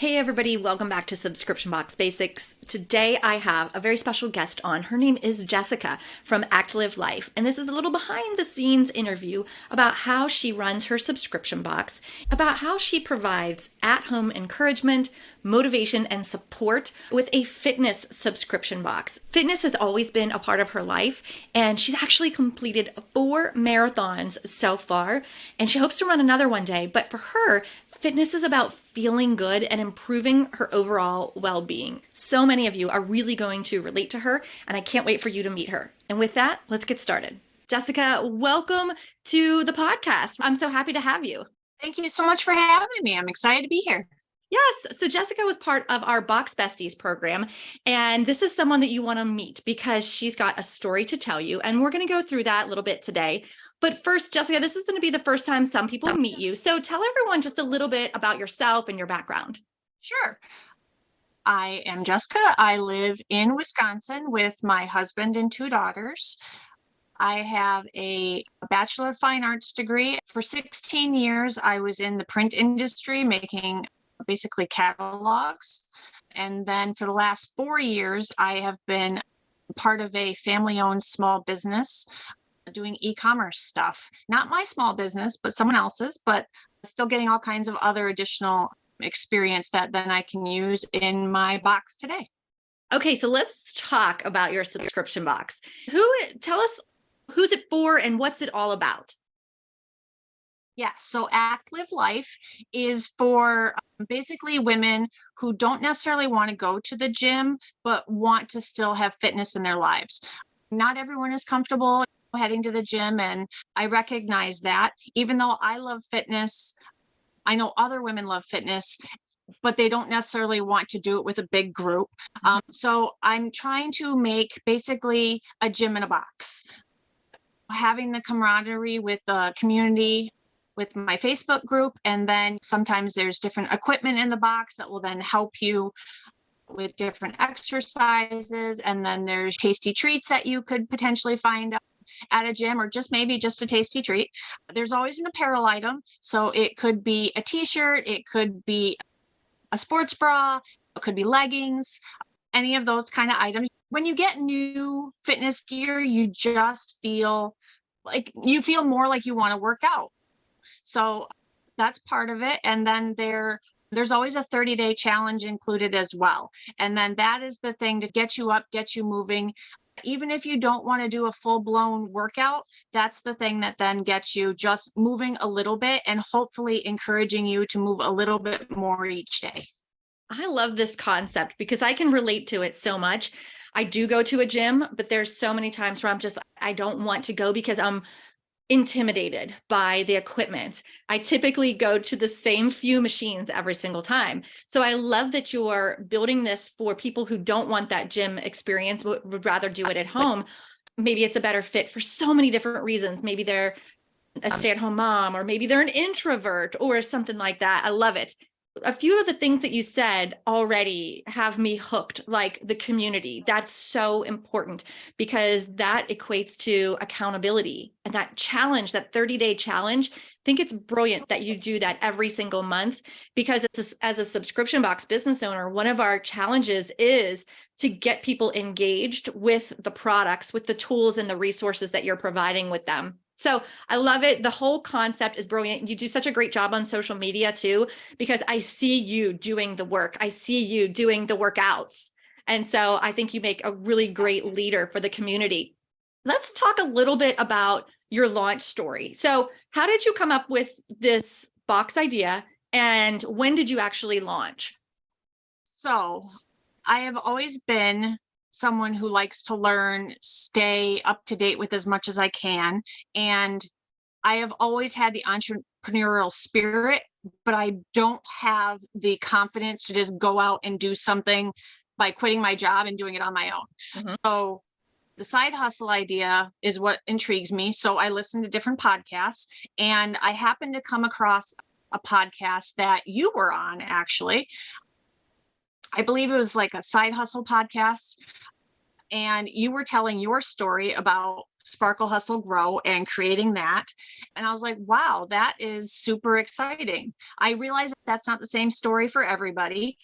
Hey everybody, welcome back to Subscription Box Basics. Today I have a very special guest on. Her name is Jessica from Actlive Life, and this is a little behind the scenes interview about how she runs her subscription box, about how she provides at-home encouragement, motivation, and support with a fitness subscription box. Fitness has always been a part of her life, and she's actually completed 4 marathons so far, and she hopes to run another one day. But for her, fitness is about feeling good and improving her overall well-being. So many of you are really going to relate to her, and I can't wait for you to meet her. And with that, let's get started. Jessica, welcome to the podcast. I'm so happy to have you. Thank you so much for having me. I'm excited to be here. Yes. So Jessica was part of our Box Besties program, and this is someone that you want to meet because she's got a story to tell you, and we're going to go through that a little bit today. But first, Jessica, this is going to be the first time some people meet you. So tell everyone just a little bit about yourself and your background. Sure. I am Jessica. I live in Wisconsin with my husband and 2 daughters. I have a Bachelor of Fine Arts degree. For 16 years, I was in the print industry making basically catalogs. And then for the last 4 years, I have been part of a family-owned small business doing e-commerce stuff. Not my small business, but someone else's, but still getting all kinds of other additional experience that then I can use in my box today. Okay, so let's talk about your subscription box. Tell us who's it for and what's it all about? Yes, so Actlive Life is for basically women who don't necessarily want to go to the gym, but want to still have fitness in their lives. Not everyone is comfortable heading to the gym, and I recognize that. Even though I love fitness, I know other women love fitness, but they don't necessarily want to do it with a big group. So I'm trying to make basically a gym in a box, having the camaraderie with the community, with my Facebook group, and then sometimes there's different equipment in the box that will then help you with different exercises, and then there's tasty treats that you could potentially find at a gym, or just maybe just a tasty treat. There's always an apparel item, so it could be a t-shirt, it could be a sports bra, it could be leggings, any of those kind of items. When you get new fitness gear, you just feel more like you want to work out. So that's part of it. And then there's always a 30-day challenge included as well. And then that is the thing to get you up, get you moving. Even if you don't want to do a full-blown workout, that's the thing that then gets you just moving a little bit and hopefully encouraging you to move a little bit more each day. I love this concept because I can relate to it so much. I do go to a gym, but there's so many times where I don't want to go because I'm intimidated by the equipment. I typically go to the same few machines every single time. So I love that you're building this for people who don't want that gym experience, would rather do it at home. Maybe it's a better fit for so many different reasons. Maybe they're a stay-at-home mom, or maybe they're an introvert or something like that. I love it. A few of the things that you said already have me hooked, like the community. That's so important because that equates to accountability and that challenge, that 30-day challenge. I think it's brilliant that you do that every single month because as a subscription box business owner, one of our challenges is to get people engaged with the products, with the tools and the resources that you're providing with them. So I love it. The whole concept is brilliant. You do such a great job on social media too, because I see you doing the work. I see you doing the workouts. And so I think you make a really great leader for the community. Let's talk a little bit about your launch story. So how did you come up with this box idea, and when did you actually launch? So I have always been someone who likes to learn, stay up to date with as much as I can. And I have always had the entrepreneurial spirit, but I don't have the confidence to just go out and do something by quitting my job and doing it on my own. Mhm. So the side hustle idea is what intrigues me. So I listen to different podcasts, and I happened to come across a podcast that you were on, actually. I believe it was like a side hustle podcast. And you were telling your story about Sparkle Hustle Grow and creating that. And I was like, wow, that is super exciting. I realized that's not the same story for everybody,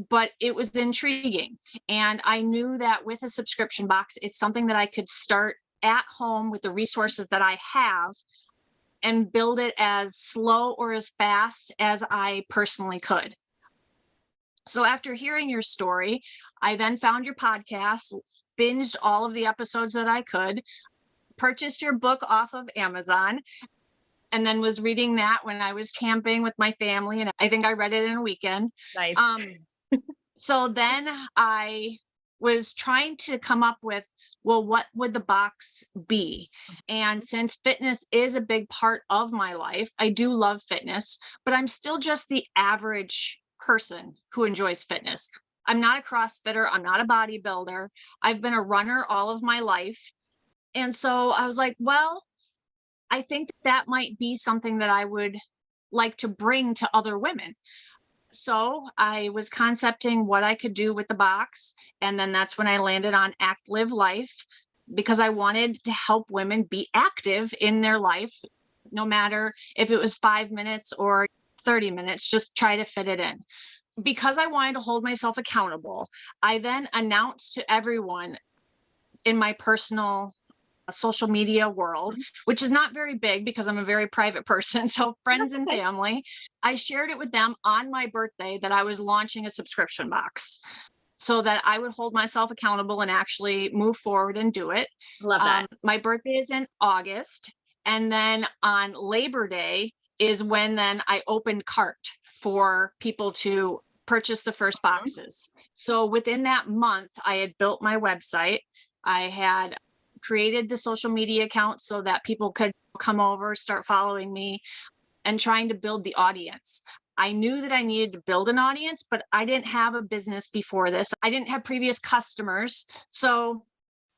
but it was intriguing. And I knew that with a subscription box, it's something that I could start at home with the resources that I have and build it as slow or as fast as I personally could. So after hearing your story, I then found your podcast, binged all of the episodes that I could, purchased your book off of Amazon, and then was reading that when I was camping with my family. And I think I read it in a weekend. Nice. So then I was trying to come up with, well, what would the box be? And since fitness is a big part of my life, I do love fitness, but I'm still just the average person who enjoys fitness. I'm not a CrossFitter. I'm not a bodybuilder. I've been a runner all of my life. And so I was like, well, I think that might be something that I would like to bring to other women. So I was concepting what I could do with the box. And then that's when I landed on Actlive Life, because I wanted to help women be active in their life, no matter if it was 5 minutes or 30 minutes, just try to fit it in. Because I wanted to hold myself accountable, I then announced to everyone in my personal social media world, which is not very big because I'm a very private person. So friends and family, I shared it with them on my birthday that I was launching a subscription box so that I would hold myself accountable and actually move forward and do it. Love that. My birthday is in August. And then on Labor Day is when then I opened cart for people to purchase the first boxes. So within that month, I had built my website. I had created the social media account so that people could come over, start following me, and trying to build the audience. I knew that I needed to build an audience, but I didn't have a business before this. I didn't have previous customers. So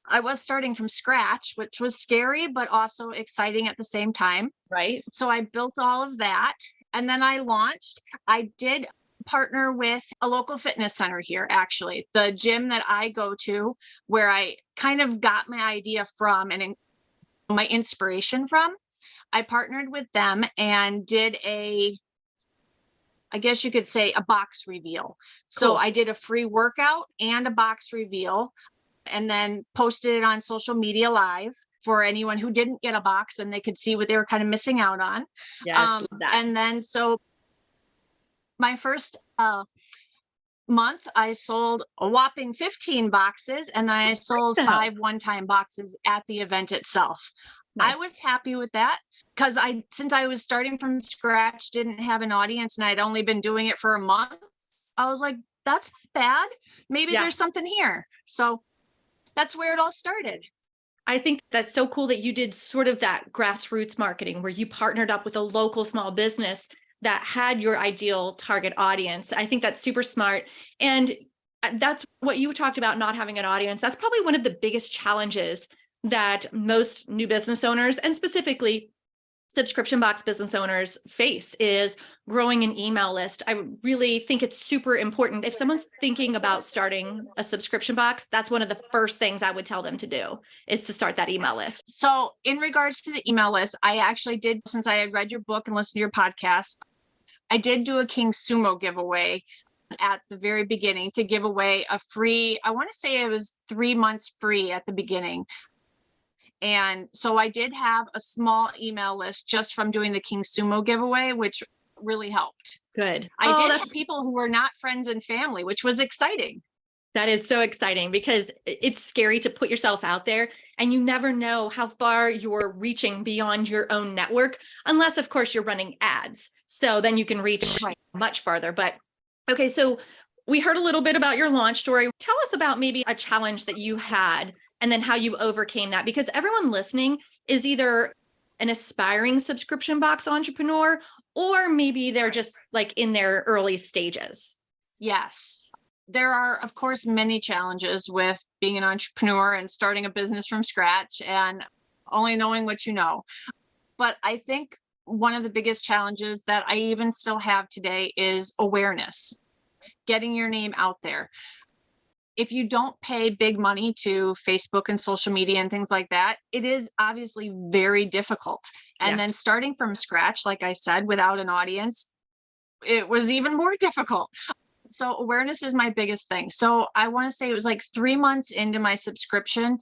I was starting from scratch, which was scary, but also exciting at the same time. Right. So I built all of that. And then I launched. I did partner with a local fitness center here, actually, the gym that I go to, where I kind of got my idea from and my inspiration from. I partnered with them and did I guess you could say a box reveal. So Cool. I did a free workout and a box reveal, and then posted it on social media live for anyone who didn't get a box, and they could see what they were kind of missing out on. Yes, love that. And then so my first month, I sold a whopping 15 boxes, and I sold 5 one-time boxes at the event itself. Nice. I was happy with that because since I was starting from scratch, didn't have an audience, and I'd only been doing it for a month, I was like, that's not bad. Maybe there's something here. So that's where it all started. I think that's so cool that you did sort of that grassroots marketing where you partnered up with a local small business that had your ideal target audience. I think that's super smart. And that's what you talked about, not having an audience. That's probably one of the biggest challenges that most new business owners, and specifically subscription box business owners, face, is growing an email list. I really think it's super important. If someone's thinking about starting a subscription box, that's one of the first things I would tell them to do, is to start that email list. So in regards to the email list, I actually did, since I had read your book and listened to your podcast, I did do a King Sumo giveaway at the very beginning to give away a free, I want to say it was 3 months free at the beginning. And so I did have a small email list just from doing the King Sumo giveaway, which really helped. Good. I did have people who were not friends and family, which was exciting. That is so exciting because it's scary to put yourself out there, and you never know how far you're reaching beyond your own network, unless of course you're running ads. So then you can reach much farther. But okay, so we heard a little bit about your launch story. Tell us about maybe a challenge that you had and then how you overcame that, because everyone listening is either an aspiring subscription box entrepreneur, or maybe they're just like in their early stages. Yes. There are, of course, many challenges with being an entrepreneur and starting a business from scratch and only knowing what you know. But I think one of the biggest challenges that I even still have today is awareness, getting your name out there. if you don't pay big money to Facebook and social media and things like that, it is obviously very difficult. And Yeah. then starting from scratch, like I said, without an audience, it was even more difficult. So awareness is my biggest thing. So I want to say it was like 3 months into my subscription,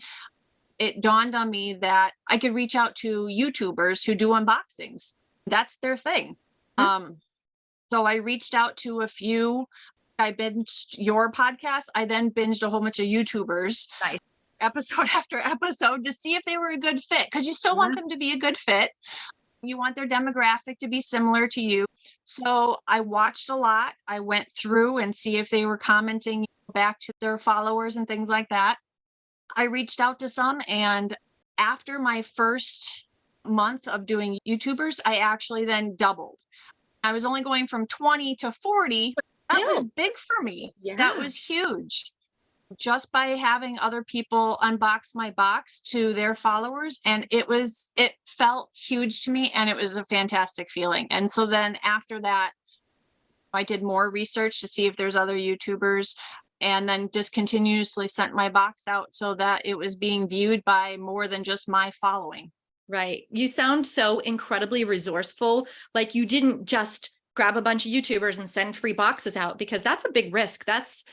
it dawned on me that I could reach out to YouTubers who do unboxings. That's their thing. So I reached out to a few. I binged your podcast. I then binged a whole bunch of YouTubers, Nice. episode after episode, to see if they were a good fit, because you still want them to be a good fit. You want their demographic to be similar to you. So I watched a lot. I went through and see if they were commenting back to their followers and things like that. I reached out to some, and after my first month of doing YouTubers, I actually then doubled. I was only going from 20 to 40. That was big for me. Yeah. That was huge. Just by having other people unbox my box to their followers. And it felt huge to me, and it was a fantastic feeling. And so then after that, I did more research to see if there's other YouTubers, and then just continuously sent my box out so that it was being viewed by more than just my following. Right. You sound so incredibly resourceful. Like you didn't just grab a bunch of YouTubers and send free boxes out, because that's a big risk. That's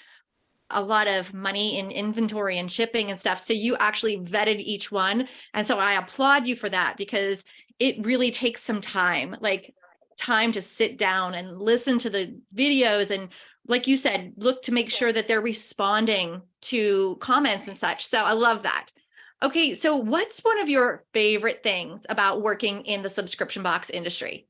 a lot of money in inventory and shipping and stuff. So you actually vetted each one. And so I applaud you for that, because it really takes some time, like time to sit down and listen to the videos. And like you said, look to make sure that they're responding to comments and such. So I love that. Okay. So what's one of your favorite things about working in the subscription box industry?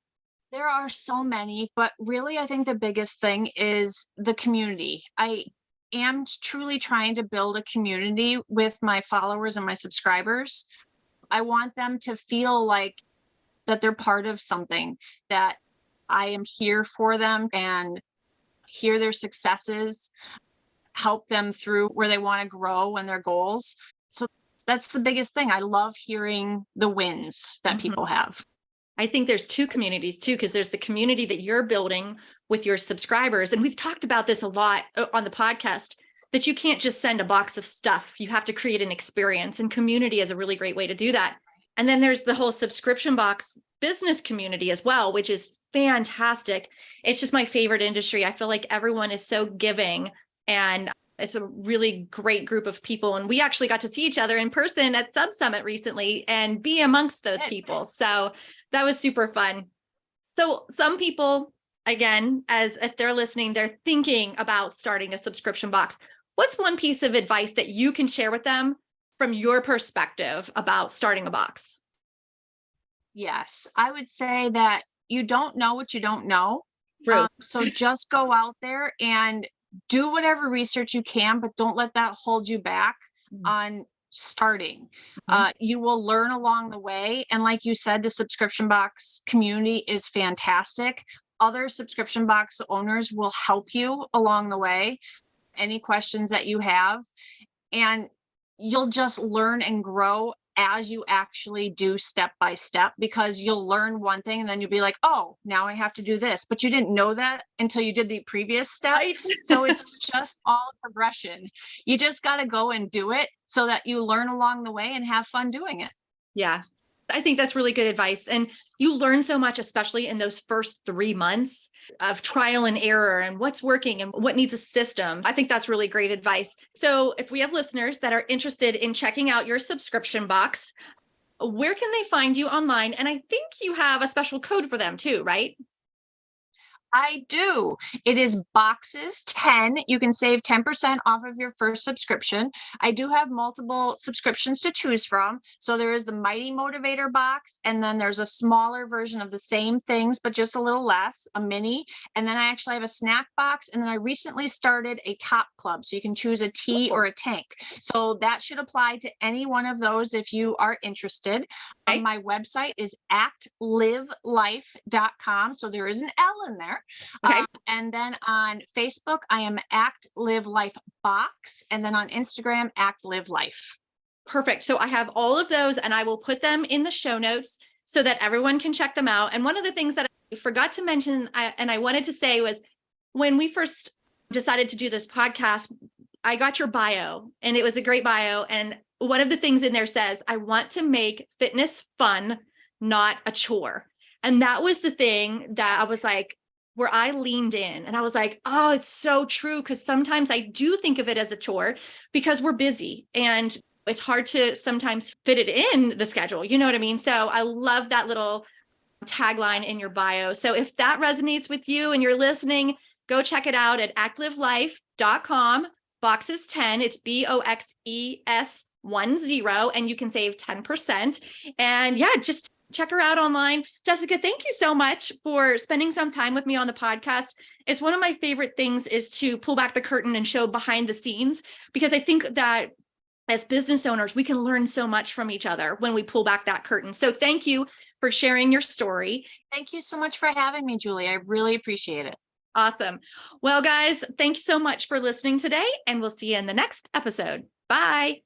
There are so many, but really, I think the biggest thing is the community. I am truly trying to build a community with my followers and my subscribers. I want them to feel like that they're part of something, that I am here for them and hear their successes, help them through where they want to grow and their goals. So that's the biggest thing. I love hearing the wins that people have. I think there's two communities too, because there's the community that you're building with your subscribers. And we've talked about this a lot on the podcast, that you can't just send a box of stuff. You have to create an experience, and community is a really great way to do that. And then there's the whole subscription box business community as well, which is fantastic. It's just my favorite industry. I feel like everyone is so giving, and it's a really great group of people. And we actually got to see each other in person at Sub Summit recently and be amongst those people. So that was super fun. So some people, again, as if they're listening, they're thinking about starting a subscription box. What's one piece of advice that you can share with them from your perspective about starting a box? Yes, I would say that you don't know what you don't know. True. So just go out there and do whatever research you can, but don't let that hold you back on starting. You will learn along the way. And like you said, the subscription box community is fantastic. Other subscription box owners will help you along the way, any questions that you have. And you'll just learn and grow as you actually do step by step, because you'll learn one thing and then you'll be like, oh, now I have to do this. But you didn't know that until you did the previous step. Right. So it's just all progression. You just got to go and do it so that you learn along the way and have fun doing it. Yeah, I think that's really good advice. And you learn so much, especially in those first 3 months of trial and error and what's working and what needs a system. I think that's really great advice. So if we have listeners that are interested in checking out your subscription box, where can they find you online? And I think you have a special code for them too, right? I do. It is boxes 10. You can save 10% off of your first subscription. I do have multiple subscriptions to choose from. So there is the Mighty Motivator box, and then there's a smaller version of the same things, but just a little less, a mini. And then I actually have a snack box. And then I recently started a top club. So you can choose a tea or a tank. So that should apply to any one of those if you are interested. Okay. My website is actlivelife.com. So there is an L in there. Okay. And then on Facebook, I am Actlive Life Box. And then on Instagram, Actlive Life. Perfect. So I have all of those, and I will put them in the show notes so that everyone can check them out. And one of the things that I forgot to mention, and I wanted to say, was when we first decided to do this podcast, I got your bio, and it was a great bio. And one of the things in there says, I want to make fitness fun, not a chore. And that was the thing that I was like, where I leaned in and I was like, oh, it's so true. Cause sometimes I do think of it as a chore because we're busy and it's hard to sometimes fit it in the schedule. You know what I mean? So I love that little tagline in your bio. So if that resonates with you and you're listening, go check it out at actlivelife.com. Boxes 10. It's BOXES10, and you can save 10%. And yeah, just check her out online. Jessica, thank you so much for spending some time with me on the podcast. It's one of my favorite things is to pull back the curtain and show behind the scenes, because I think that as business owners, we can learn so much from each other when we pull back that curtain. So thank you for sharing your story. Thank you so much for having me, Julie. I really appreciate it. Awesome. Well, guys, thanks so much for listening today, and we'll see you in the next episode. Bye.